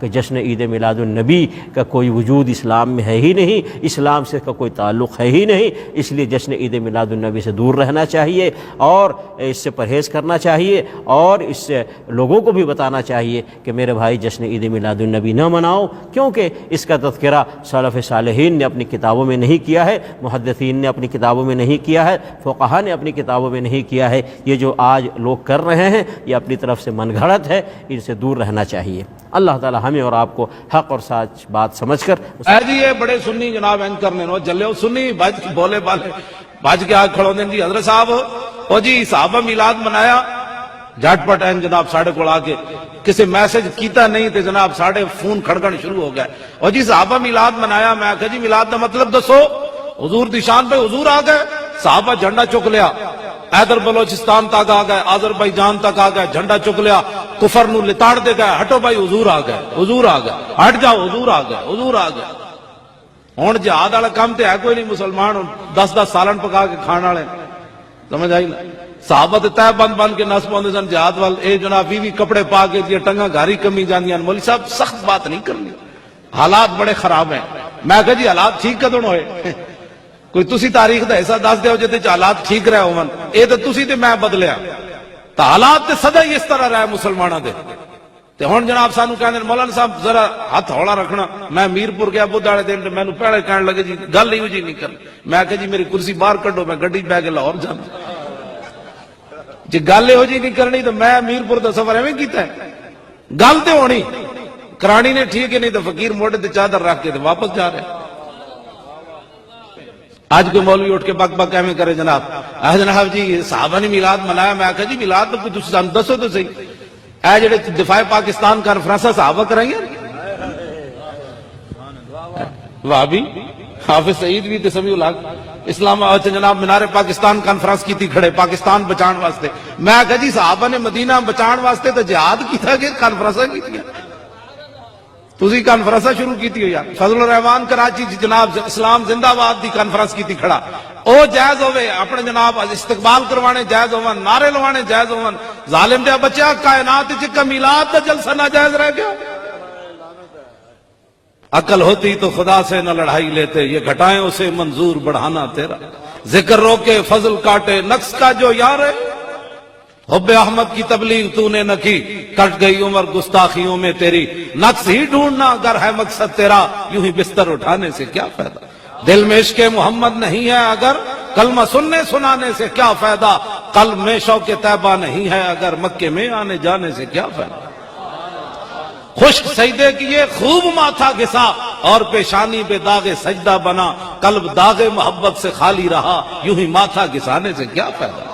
کہ جشن عید میلاد النبی کا کوئی وجود اسلام میں ہے ہی نہیں، اسلام سے کا کوئی تعلق ہے ہی نہیں، اس لیے جشن عید میلاد النبی سے دور رہنا چاہیے اور اس سے پرہیز کرنا چاہیے، اور اس سے لوگوں کو بھی بتانا چاہیے کہ میرے بھائی جشن عید میلاد النبی نہ مناؤ، کیونکہ اس کا تذکرہ سلف صالحین نے اپنی کتابوں میں نہیں کیا ہے، محدثین نے اپنی کتابوں میں نہیں کیا ہے، فقہا نے اپنی کتابوں میں نہیں کیا ہے۔ یہ جو آج لوگ کر رہے ہیں یہ اپنی طرف سے من گھڑت ہے، ان سے دور رہنا چاہیے۔ اللہ تعالی ہمیں اور آپ کو حق اور سچ بات سمجھ کر جی یہ بڑے سنی جناب اینکر نے نو جلے سنی بج بولے بالے بج کے آگ کھڑو دیں جی حضرت صاحب او جی صحابہ میلاد منایا جھٹ پٹ این جناب ساڑھے کو آ کے کسی میسج کیتا نہیں تے جناب ساڑھے فون کھڑکن شروع ہو گیا او جی صحابہ میلاد منایا، میں کہا جی میلاد دا مطلب دسو، حضور دی شان پہ حضور آ گئے، صحابہ جھنڈا چک لیا، ایدر بلوچستان تک آ گئے، آذربائیجان تک آ گئے، جھنڈا چک لیا، کفر نو لتاڑ دے گئے، ہٹو بھائی حضور آ گئے، حضور آ گئے، ہٹ جاؤ حضور آ گئے، حضور آ گئے۔ ہن جہاد والا کام تے ہے کوئی نہیں، مسلمان 10 سالن پکا کے کھان والے، سمجھ آئی نا؟ صحابہ تے تہ بند بند کے نس پاؤندے سن جہاد وال، اے جناب 20 کپڑے پا کے جی ٹنگاں گھاری کمی جاندیاں۔ مولوی صاحب سخت بات نہیں کرنی، حالات بڑے خراب ہیں۔ میں کہا جی حالات ٹھیک کدوں ہوئے؟ کوئی تسی تاریخ دا ایسا دس دیو جے حالات ٹھیک رہے ہون، اے تے تسی تے میں بدلیا، تا حالات تے سدا ہی اس طرح رہے مسلماناں دے۔ تے ہن جناب سانو کہندے مولانا صاحب ذرا ہاتھ ہولا رکھنا۔ میں میرپور گیا بدھ والے دن، مینوں پہلے کہن لگے جی گل ہی جی نہیں کرنی۔ میں کہا جی میری کرسی باہر کڈو، میں گڈی بہ کے لاہور جانا۔ جی گل یہو جی نہیں کرنی تو میں میرپور دا سفر ایویں کیتا ہے؟ گل تے ہونی کرانی نے ٹھیک ہے، نہیں تو فقیر موڈے تے چادر رکھ کے تے واپس جا رہے۔ آج کوئی مولوی اٹھ کے بک بک ایویں کرے جناب جناب جی صحابہ نے میلاد منایا، میں کہا جی میلاد تو کوئی تسی سانوں دسو تو صحیح، اے جڑے دفاع پاکستان کانفرنساں صحابہ کرائیں گے وہابی حافظ سعید بھی تے سمیع الحق اسلام آباد جناب مینار پاکستان کانفرنس کیتی کھڑے پاکستان بچان واسطے۔ میں کہا جی صحابہ نے مدینہ بچان واسطے تو جہاد کیتا کہ کانفرنساں کیتیاں؟ تسی کانفرنساں شروع کیتی ہو یار۔ فضل الرحمان کراچی جناب اسلام زندہ آباد دی کانفرنس کیتی کھڑا، او جائز ہوئے اپنے جناب استقبال کروانے جائز ہون، نعرے لوانے جائز ہون، ظالم دیا بچہ کائنات کا میلاد دا جلسہ ناجائز رہ گیا۔ عقل ہوتی تو خدا سے نہ لڑائی لیتے، یہ گھٹائیں اسے منظور بڑھانا تیرا، ذکر روکے فضل کاٹے نقص کا جو یار ہے، حب احمد کی تبلیغ تو نے نہ کی، کٹ گئی عمر گستاخیوں میں تیری، نقص ہی ڈھونڈنا اگر ہے مقصد تیرا، یوں ہی بستر اٹھانے سے کیا فائدہ، دل میں عشق محمد نہیں ہے اگر کلمہ سننے سنانے سے کیا فائدہ، قلب میں شوق طیبہ نہیں ہے اگر مکے میں آنے جانے سے کیا فائدہ، خشک سجدے کیے خوب ماتھا گھسا اور پیشانی بے داغ سجدہ بنا، قلب داغ محبت سے خالی رہا، یوں ہی ماتھا گھسانے سے کیا فائدہ،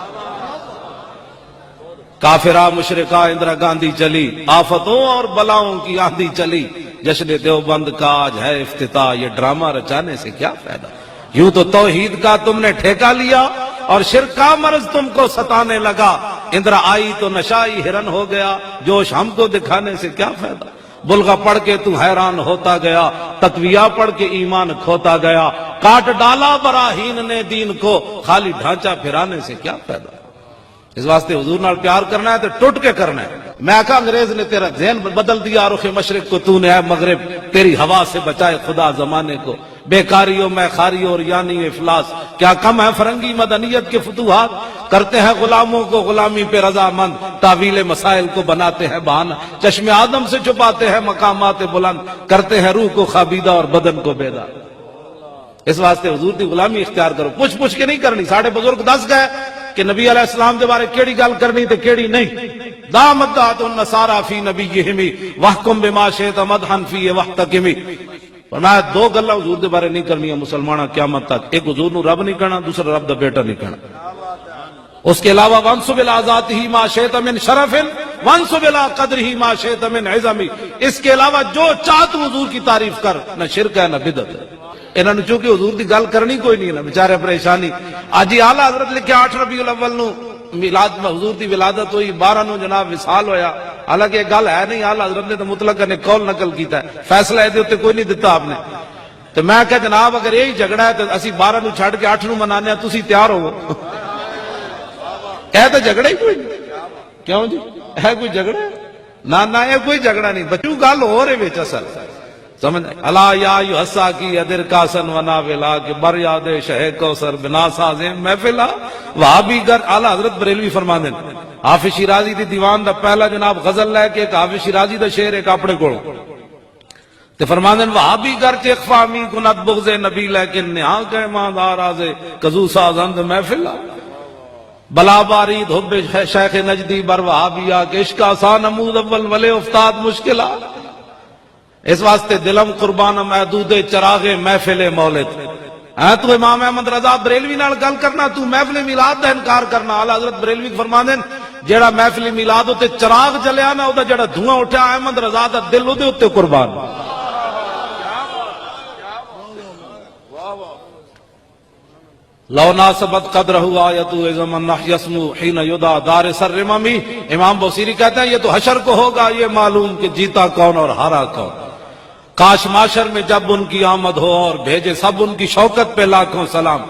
کافرہ مشرقہ اندرا گاندھی چلی، آفتوں اور بلاؤں کی آندھی چلی، جشن دیوبند کا آج ہے افتتاح، یہ ڈرامہ رچانے سے کیا فائدہ، یوں تو توحید کا تم نے ٹھیکہ لیا اور شرک کا مرض تم کو ستانے لگا، اندرا آئی تو نشائی ہرن ہو گیا، جوش ہم کو دکھانے سے کیا فائدہ، بلغہ پڑھ کے تو حیران ہوتا گیا، تقویہ پڑھ کے ایمان کھوتا گیا، کاٹ ڈالا براہین نے دین کو، خالی ڈھانچہ پھرانے سے کیا فائدہ، اس واسطے حضور نال پیار کرنا ہے تو ٹوٹ کے کرنا ہے۔ میں کہا انگریز نے تیرا ذہن بدل دیا، رخ مشرق کو تو نے ہے مغرب، تیری ہوا سے بچائے خدا زمانے کو، بیکاریوں میں خاری اور یعنی افلاس، کیا کم ہے فرنگی مدنیت کے فتوحات، کرتے ہیں غلاموں کو غلامی پہ رضامند، تعویل مسائل کو بناتے ہیں بہانہ، چشم آدم سے چھپاتے ہیں مقامات بلند، کرتے ہیں روح کو خابیدہ اور بدن کو بیدار۔ اس واسطے حضور دی غلامی اختیار کرو، پوچھ پوچھ کے نہیں کرنی۔ ساڑھے بزرگ دس گئے کہ نبی علیہ السلام دے بارے کیڑی گل کرنی تے کیڑی نہیں، دامت دعت النصارى فی نبیہم واحکم بما شئت مدحا فی واحتکم، فرمایا دو گلاں حضور دے بارے نہیں کرنی مسلمانہ قیامت تک، ایک حضور نو رب نہیں کہنا، دوسرا رب دا بیٹا نہیں کہنا، اس کے علاوہ وانصب الی ذاتہ ما شئت من شرف وانصب الی قدرہ ما شئت من عظم، اس کے علاوہ جو چاہ تو حضور کی تعریف کر، نہ شرک ہے نہ بدعت ہے۔ انہوں نے چونکہ حضور دی گل کرنی کوئی نہیں ہے نا، بیچارے پریشانی۔ آج ہی اعلیٰ حضرت لکھے 8 ربیع الاول نو میلاد میں حضور دی ولادت ہوئی، 12 نو جناب وصال ہویا، حالانکہ یہ گل ہے نہیں، اعلیٰ حضرت نے تو مطلق نے قول نقل کیتا ہے، فیصلہ ہے تے کوئی نہیں دیتا آپ نے۔ تو میں کہا جناب اگر یہی جھگڑا ہے تو اسی 12 نو چھڑ کے 8 نو منانے ہیں، تسی تیار ہو؟ اے تو جھگڑا ہی کوئی نہیں، کیوں جی اے کوئی جھگڑا ہے؟ نہ یہ کوئی جھگڑا نہیں، بچوں گل ہو رہے وچ اصل سمجھ الا یا یحسا کی ادر کاسن ونا ولا کہ بر یاد شہ کوثر بنا سازیں محفلا وہابی گر اعلی حضرت بریلوی فرماندے حافظ شیرازی دی دیوان دا پہلا جناب غزل لے کے ایک حافظ شیرازی دا شعر ایک اپنے کول تے فرماندے وہابی گر چ اخفا می کند بغض نبی لیکن نہا کہ ماں راز کزو سازند محفلا بلا بارید حب شیخ نجدی بر وہابیا کہ عشق آسان نمود اول ولے افتاد مشکلہ اس واسطے دلم قربان محدود چراغ محفل مولد تو امام احمد رضا بریلوی نال گل کرنا تو محفل میلاد دا انکار کرنا اعلی حضرت بریلوی فرماندے جیڑا محفل میلاد تے چراغ جلیا نا او دا جیڑا دھواں اٹھیا احمد رضا دا دل او دے اوتے قربان لو ناسبت قدرہ آیتو ازمن یسمو حین یدا دار سر رممی امام بوسیری کہتے ہیں یہ تو حشر کو ہوگا یہ معلوم کہ جیتا کون اور ہارا کون کاش معاشر میں جب ان کی آمد ہو اور بھیجے سب ان کی شوکت پہ لاکھوں سلام